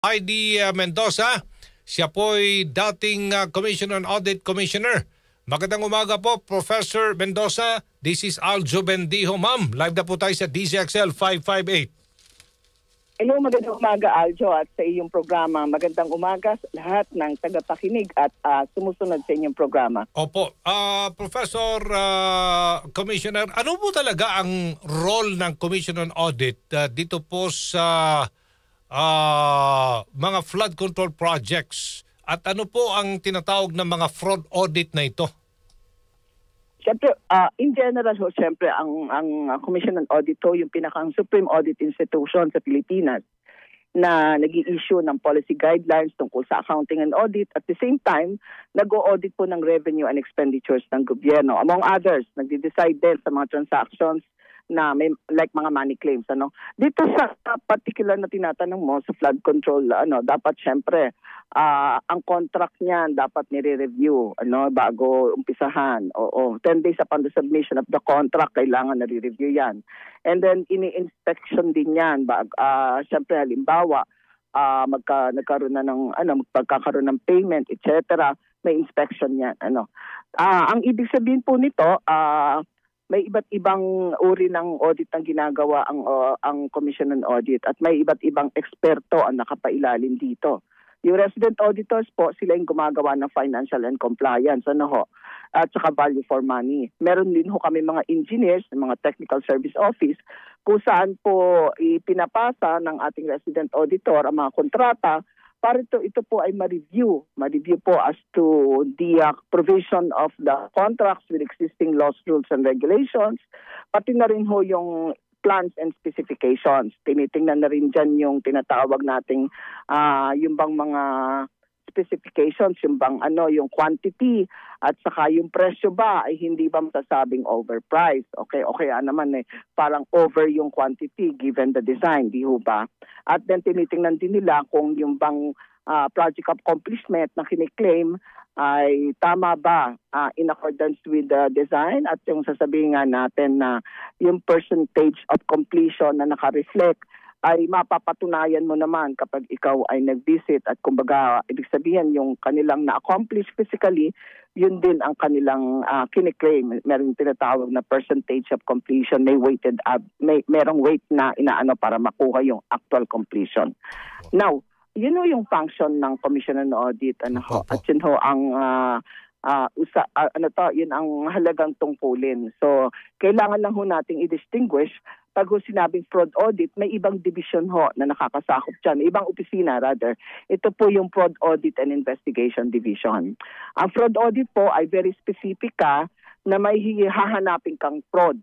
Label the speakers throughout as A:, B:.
A: ID Mendoza. Siya po'y dating Commission on Audit Commissioner. Magandang umaga po, Professor Mendoza. This is Aljo Bendijo, ma'am. Live na po tayo sa DZXL 558.
B: Hello, magandang umaga, Aljo, at sa iyong programa. Magandang umaga sa lahat ng tagapakinig at sumusunod sa inyong programa.
A: Opo. Professor Commissioner, ano po talaga ang role ng Commission on Audit dito po sa mga flood control projects? At ano po ang tinatawag na mga fraud audit na ito?
B: Siyempre, in general, siyempre, ang Commission on Audit yung pinakang Supreme Audit Institution sa Pilipinas na nag-i-issue ng policy guidelines tungkol sa accounting and audit. At the same time, nag-o-audit po ng revenue and expenditures ng gobyerno. Among others, nagde-decide din sa mga transactions na may like mga money claims. Dito sa particular na tinatanong mo sa flood control, dapat syempre ang contract niyan dapat nire-review bago umpisahan. 10 days upon the submission of the contract kailangan nire-review 'yan. And then ini-inspection din 'yan syempre halimbawa nagkaroon na ng magkakaroon ng payment, etc. May inspection 'yan. Ang ibig sabihin po nito may iba't ibang uri ng audit ang ginagawa ang Commission on Audit at may iba't ibang eksperto ang nakapailalim dito. Yung resident auditors po, sila yung gumagawa ng financial and compliance, at saka value for money. Meron din kami mga engineers, mga technical service office, kung saan po ipinapasa ng ating resident auditor ang mga kontrata para ito po ay ma-review po as to the provision of the contracts with existing laws, rules, and regulations, pati na rin yung plans and specifications. Tinitingnan na rin dyan yung tinatawag nating yung bang mga specifications, yung bang yung quantity at saka yung presyo ba ay hindi ba masasabing overpriced. Okay naman parang over yung quantity given the design, di ho ba? At then tinitingnan din nila kung yung bang project accomplishment na kiniklaim ay tama ba in accordance with the design at yung sasabihin nga natin na yung percentage of completion na naka-reflect ay mapapatunayan mo naman kapag ikaw ay nag-visit at kumbaga ibig sabihin yung kanilang na-accomplish physically, yun din ang kanilang kiniklaim. Merong tinatawag na percentage of completion, merong weight na inaano para makuha yung actual completion. Now, yun yung function ng Commission on Audit at yun ang yun ang halagang tungkulin. So, kailangan lang nating i-distinguish pag sinabing fraud audit, may ibang division na nakakasakop dyan, ibang opisina rather. Ito po yung Fraud Audit and Investigation Division. Ang fraud audit po ay very specific na may hahanapin kang fraud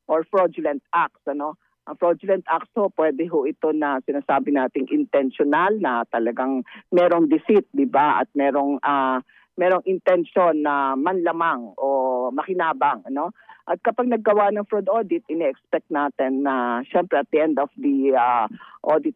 B: or fraudulent acts. Ang fraudulent acts pwede ito na sinasabi nating intentional na talagang merong deceit, di ba? At merong intention na manlamang o makinabang, At kapag naggawa ng fraud audit, ini-expect natin na syempre at the end of the audit,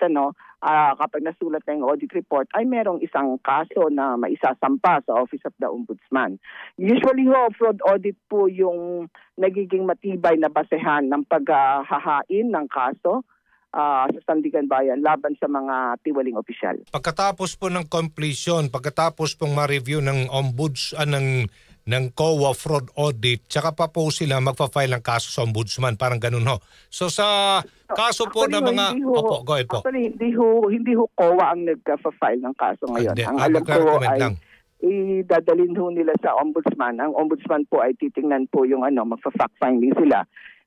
B: kapag nasulat na yung audit report, ay merong isang kaso na maisasampa sa Office of the Ombudsman. Usually fraud audit po yung nagiging matibay na basehan ng paghahain ng kaso sa Sandigan Bayan laban sa mga tiwaling opisyal.
A: Pagkatapos po ng completion, pagkatapos pong ma-review ng Ombudsman ng COA fraud audit, tsaka pa po sila magpa-file ng kaso sa Ombudsman, parang ganun ho. So sa kaso po ng mga go ahead po.
B: Actually, hindi ho COA ang nagpa-file ng kaso ngayon. Ang alam ko ay idadalhin nila sa Ombudsman. Ang Ombudsman po ay titingnan po yung magfa-fact finding sila.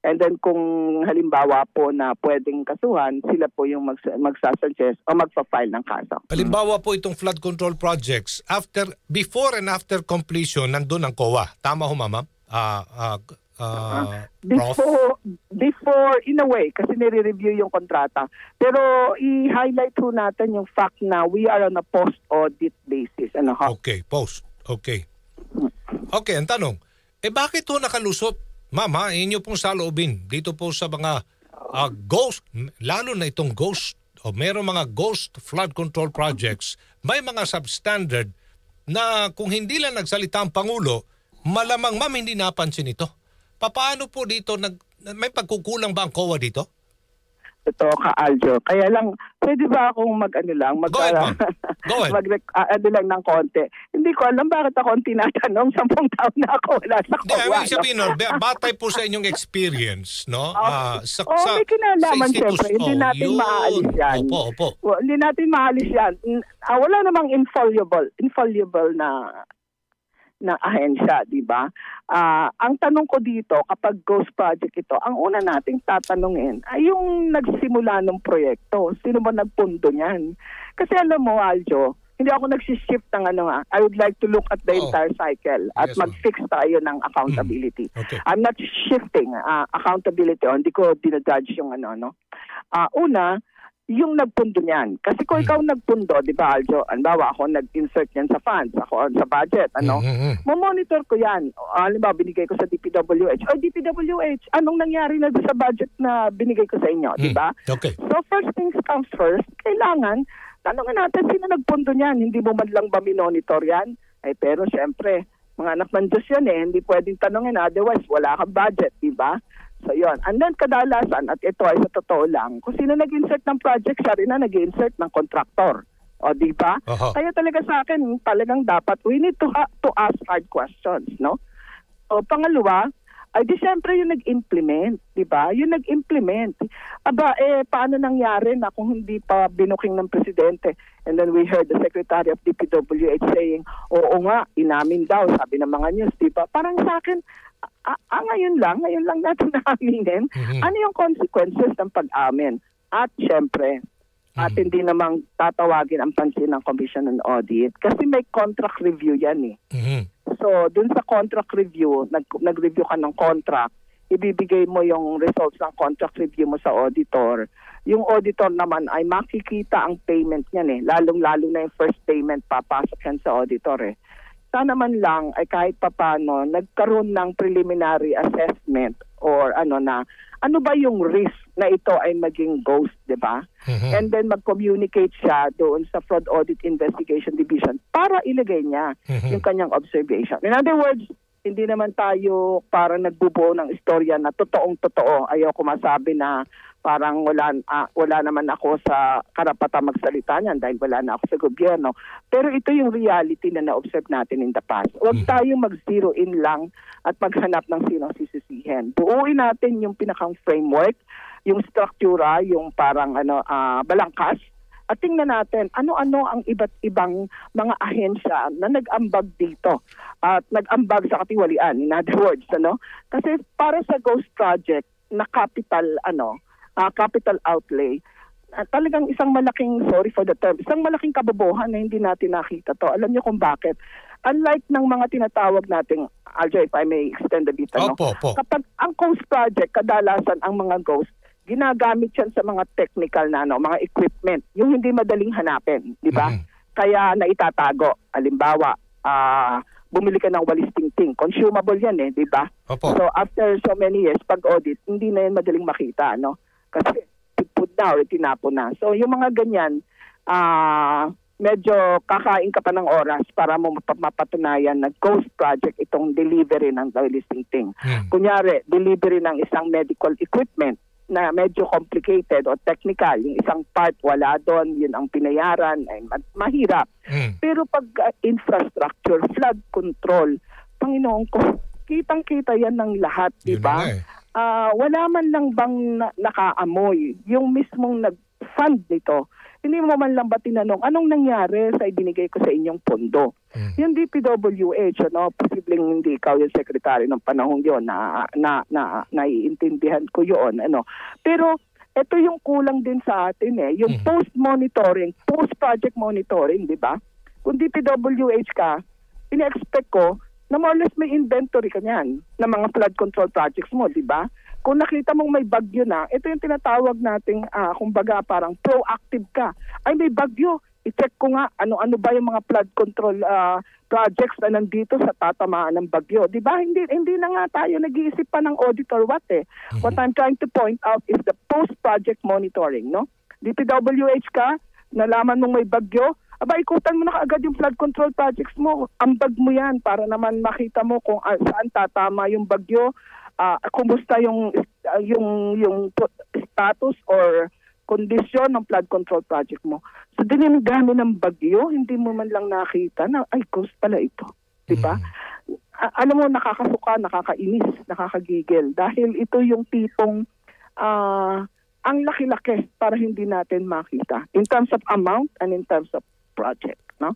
B: And then kung halimbawa po na pwedeng kasuhan, sila po yung magsasuggest o magpa-file ng kaso.
A: Halimbawa po itong flood control projects, before and after completion, nandun ang COA. Tama ho, ma'am?
B: Before, in a way, kasi nire-review yung kontrata. Pero i-highlight ho natin yung fact na we are on a post-audit basis.
A: Okay, post. Okay. Okay, ang tanong, bakit ho nakalusot? Mama, inyo pong saloobin dito po sa mga ghost, lalo na itong ghost o merong mga ghost flood control projects, may mga substandard na kung hindi lang nagsalita ang Pangulo, malamang hindi napansin ito. Paano po dito, may pagkukulang ba ang COA dito?
B: Totoo ka, Aljo. Kaya lang, pwede ba akong mag-ano lang?
A: Go ahead, ma'am. Go ahead.
B: Ano lang ng konti. Hindi ko alam bakit ako ang tinatanong. 10 taon na ako wala sa
A: Hindi,
B: COA.
A: ibig sabihin, no, batay po sa inyong experience, no?
B: May kinalaman siyempre. Hindi natin maalis yan.
A: Opo.
B: Hindi natin maalis yan. Wala namang infallible na ahensya, di ba? Ang tanong ko dito, kapag ghost project ito, ang una nating tatanungin ay yung nagsimula ng proyekto. Sino ba nagpundo niyan? Kasi alam mo, Aljo, hindi ako nagsishift ng I would like to look at the entire cycle at mag-fix tayo ng accountability.
A: Okay.
B: I'm not shifting accountability. Hindi ko dinajudge yung Una, yung nagpundo niyan. Kasi kung ikaw nagpundo, di ba, Aljo, anbawa ako nag-insert yan sa funds, ako sa budget, mamonitor ko yan. Halimbawa, binigay ko sa DPWH. DPWH, anong nangyari na sa budget na binigay ko sa inyo, di ba?
A: Okay.
B: So, first things comes first, kailangan, tanongin natin sino nagpundo niyan. Hindi mo man lang ba minonitor yan? Pero syempre, mga anak ng Diyos yan hindi pwedeng tanongin, otherwise, wala kang budget, di ba? So, yun. And then, kadalasan, at ito ay sa totoo lang, kung sino nag-insert ng project, siya rin na nag-insert ng contractor. O, di ba? Kaya talaga sa akin, talagang dapat, we need to ask hard questions, no? O, pangalawa, ay di siyempre yung nag-implement, di ba? Yung nag-implement. Paano nangyari na kung hindi pa binuking ng presidente? And then we heard the Secretary of DPWH saying, oo nga, inamin daw, sabi ng mga news, di ba? Parang sa akin, ngayon lang natin naaminin. Ano yung consequences ng pag-amin? At syempre, hindi namang tatawagin ang pansin ng Commission on Audit kasi may contract review yan So, dun sa contract review, nag-review ka ng contract, ibibigay mo yung results ng contract review mo sa auditor. Yung auditor naman ay makikita ang payment niyan lalong-lalo na yung first payment papasok yan sa auditor Sana man lang ay kahit papano nagkaroon ng preliminary assessment or ano ba yung risk na ito ay maging ghost, di ba? And then mag-communicate siya doon sa Fraud Audit Investigation Division para ilagay niya yung kanyang observation. In other words, hindi naman tayo parang nagbubuo ng istorya na totoong-totoo. Ayaw ko masabi na parang wala naman ako sa karapatang magsalita niyan dahil wala na ako sa gobyerno. Pero ito yung reality na na-observe natin in the past. Huwag tayong mag-zero in lang at maghanap ng sinong sisisihin. Buuin natin yung pinakang framework, yung struktura, yung parang balangkas. At tingnan natin ano-ano ang iba't ibang mga ahensya na nag-ambag dito at nag-ambag sa katiwalian. In other words, Kasi para sa ghost project na capital outlay, talagang isang malaking, sorry for the term, isang malaking kabobohan na hindi natin nakita to. Alam niyo kung bakit? Unlike ng mga tinatawag nating, Aljo, if I may extend a bit, kapag ang ghost project, kadalasan ang mga ghost, ginagamit yan sa mga technical na mga equipment, yung hindi madaling hanapin, di ba? Kaya naitatago. Halimbawa, bumili ka ng walis tingting, consumable yan di ba? So after so many years, pag audit, hindi na yan madaling makita, Kasi put na or tinapo na. So yung mga ganyan, medyo kakain ka pa ng oras para mo mapatunayan na ghost project itong delivery ng walis tingting. Kunyari, delivery ng isang medical equipment na medyo complicated o technical, yung isang part wala doon, yun ang pinayaran, ay mahirap. Pero pag infrastructure, flood control, Panginoon ko, kitang-kita yan ng lahat, di ba? Wala man lang bang nakaamoy yung mismong nag-fund nito. Hindi mo man lang ba tinanong, anong nangyari sa ibinigay ko sa inyong pondo? Yung DPWH, posibleng hindi ikaw yung secretary ng panahon yon naiintindihan ko yun. Pero ito yung kulang din sa atin yung post-monitoring, post-project monitoring, di ba? Kung DPWH ka, ina-expect ko na more or less may inventory ka niyan ng mga flood control projects mo, di ba? Kung nakita mong may bagyo na, ito yung tinatawag nating, kumbaga parang proactive ka. Ay, may bagyo. I-check ko nga ano-ano ba yung mga flood control projects na nandito sa tatamaan ng bagyo. Di ba? Hindi na nga tayo nag-iisip pa ng auditor what What I'm trying to point out is the post-project monitoring, DPWH ka, nalaman mong may bagyo, ikutan mo na kaagad yung flood control projects mo. Ambag mo yan para naman makita mo kung saan tatama yung bagyo. Kumusta yung status or kondisyon ng flood control project mo. So dinami ng bagyo, hindi mo man lang nakita na ay ghost pala ito, 'di ba? Alam mo, nakakasuka, nakakainis, nakakagigil dahil ito yung tipong ang laki-laki para hindi natin makita in terms of amount and in terms of project, no?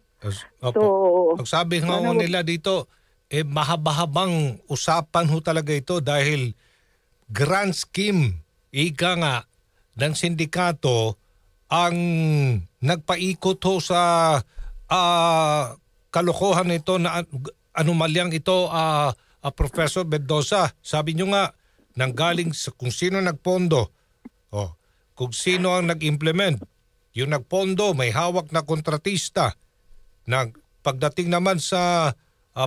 B: So,
A: ang sabi nga nila dito, mahaba-habang usapan ho talaga ito dahil grand scheme, ika nga, ng sindikato ang nagpaikot ho sa kalokohan nito na anomalyang ito, Professor Mendoza. Sabi nyo nga, nanggaling sa kung sino nagpondo, kung sino ang nag-implement. Yung nagpondo, may hawak na kontratista. Pagdating naman sa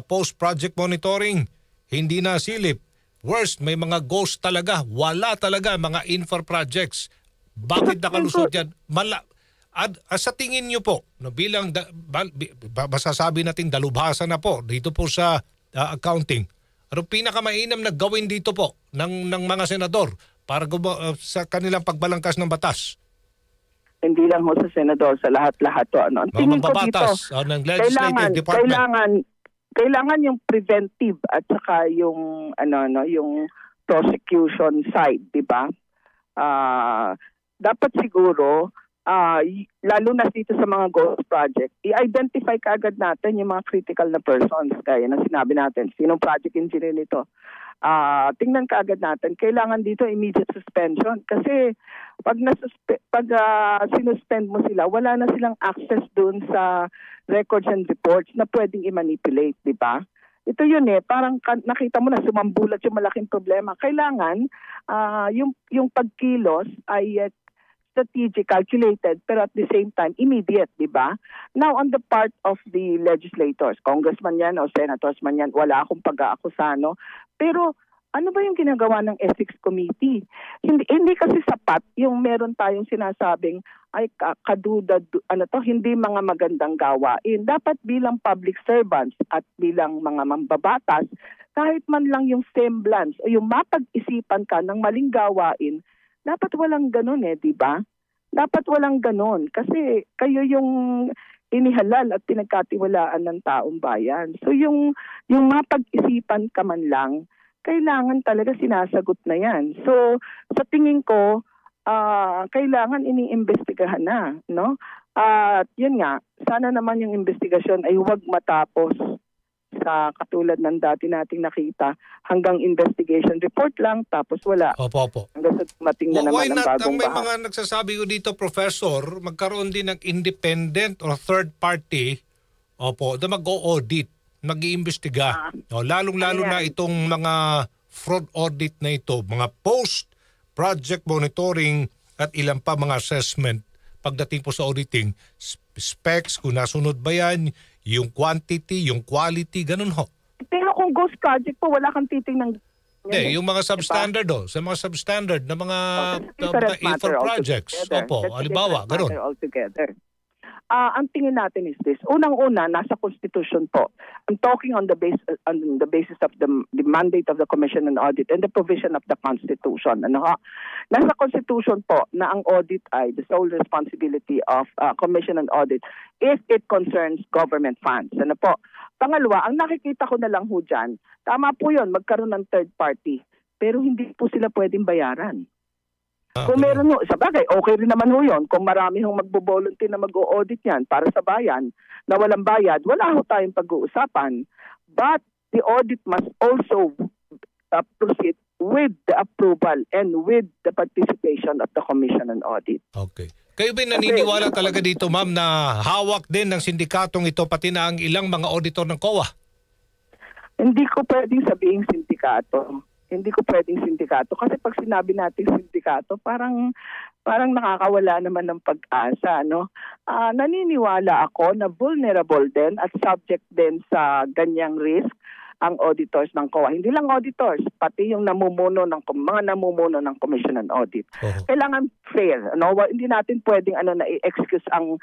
A: post-project monitoring, hindi na silip. Worst, may mga ghost talaga. Wala talaga mga infra projects. Bakit nakalusot yan? Sa tingin nyo po, no, bilang masasabi natin dalubhasa na po dito po sa accounting, ano pinakamainam na gawin dito po ng mga senador para sa kanilang pagbalangkas ng batas?
B: Hindi lang ho sa senador, sa lahat-lahat to. Ano? Ang tingin ko dito,
A: ng legislative department.
B: Kailangan yung preventive at saka yung yung prosecution side, 'di ba? Dapat siguro lalo na dito sa mga ghost project, i-identify kaagad natin yung mga critical na persons gaya ng sinabi natin, sinong project engineer nito. Tingnan kaagad natin, kailangan dito immediate suspension kasi pag sinuspend mo sila, wala na silang access doon sa records and reports na pwedeng i-manipulate, di ba? Ito yun parang nakita mo na sumambulat yung malaking problema. Kailangan yung pagkilos ay strategic, calculated, pero at the same time, immediate, di ba? Now, on the part of the legislators, congressman yan o senators man yan, wala akong pag-aakusa, no? Pero ano ba yung ginagawa ng ethics committee? Hindi kasi sapat yung meron tayong sinasabing ay kaduda, hindi mga magandang gawain. Dapat bilang public servants at bilang mga mambabatas, kahit man lang yung semblance o yung mapag-isipan ka ng maling gawain, dapat walang ganun di ba? Dapat walang ganun kasi kayo yung inihalal at pinagkatiwalaan ng taong bayan. So yung mapag-isipan ka man lang, kailangan talaga sinasagot na yan. So sa tingin ko, kailangan iniimbestigahan na, no? At yun nga, sana naman yung investigasyon ay huwag matapos sa katulad ng dati nating nakita hanggang investigation report lang tapos wala.
A: Opo.
B: Hanggang sa dumating na naman ng bagong
A: may mga nagsasabi ko dito, Professor, magkaroon din ng independent or third party na mag-o-audit, mag-iimbestiga. Lalong-lalo na itong mga fraud audit na ito, mga post-project monitoring at ilang pa mga assessment pagdating po sa auditing, specs, kung nasunod ba yan, yung quantity, yung quality, ganun ho.
B: Pero kung ghost project po, wala kang titingnan.
A: Yung mga substandard sa mga substandard na mga infra projects. Opo, halimbawa, ganun.
B: Altogether. Ang tingin natin is this. Unang-una, nasa Constitution po. I'm talking on the basis of the mandate of the Commission on Audit and the provision of the Constitution. Nasa Constitution po na ang audit ay the sole responsibility of Commission on Audit if it concerns government funds. Pangalawa, ang nakikita ko na lang ho dyan, tama po yun, magkaroon ng third party. Pero hindi po sila pwedeng bayaran. Kung meron ho, sabagay, okay rin naman ho yun. Kung marami hong magbo-volunteer na mag-o-audit yan para sa bayan na walang bayad, wala ho tayong pag-uusapan. But the audit must also proceed with the approval and with the participation of the Commission on Audit.
A: Okay. Kayo ba naniniwala talaga dito, ma'am, na hawak din ng sindikatong ito pati na ang ilang mga auditor ng COA?
B: Hindi ko pwedeng sabihin sindikato. Hindi ko pwedeng sindikato kasi pag sinabi natin sindikato, parang nakakawala naman ng pag-asa, no? Naniniwala ako na vulnerable din at subject din sa ganyang risk ang auditors ng COA. Hindi lang auditors, pati yung mga namumuno ng Commission on Audit. Kailangan fair, no? Hindi natin pwedeng na-excuse ang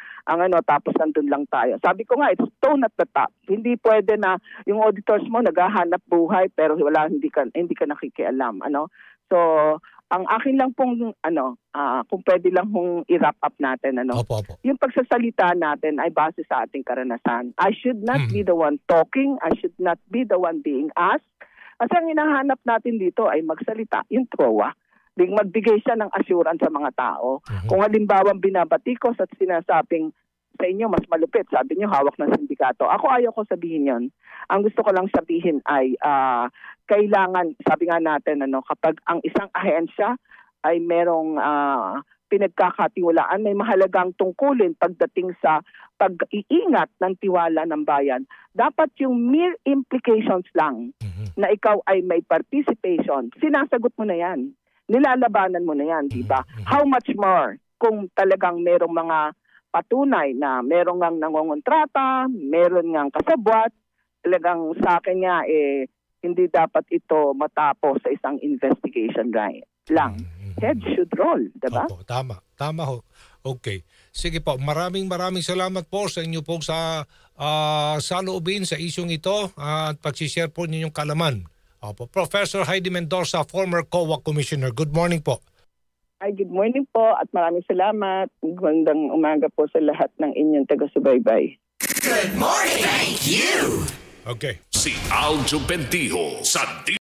B: tapos nandun lang tayo. Sabi ko nga, it's stone at the top. Hindi pwede na yung auditors mo naghahanap buhay pero hindi ka nakikialam, So ang akin lang pong kung pwede lang hong i-wrap up natin
A: Opo.
B: yung pagsasalita natin ay base sa ating karanasan. I should not be the one talking, I should not be the one being asked. Kasi ang hinahanap natin dito ay magsalita, yung TROA. Magbigay siya ng assurance sa mga tao. Kung halimbawa binabatikos at sinasabing sa inyo mas malupit, sabi niyo hawak ng sindikato. Ako ayaw ko sabihin yon. Ang gusto ko lang sabihin ay kailangan, sabi nga natin, kapag ang isang ahensya ay merong pinagkakatiwalaan, may mahalagang tungkulin pagdating sa pag-iingat ng tiwala ng bayan. Dapat yung mere implications lang na ikaw ay may participation, sinasagot mo na yan. Nilalabanan mo na yan, di ba? How much more kung talagang merong mga patunay na merong ngang nangongontrata, meron ngang kasabwat, talagang sa akin nga hindi dapat ito matapos sa isang investigation lang. Head should roll, diba?
A: Opo, tama ho. Okay. Sige po, maraming salamat po sa inyo po sa saloobin sa isyong ito at pag-share po ninyong kalaman. Opo, Professor Heidi Mendoza, former COA Commissioner. Good morning po.
B: Ay, good morning po at maraming salamat. Magandang umaga po sa lahat ng inyong taga-subaybay.
C: Good morning! Thank you!
A: Okay.
C: Si Aljo Bendijo sa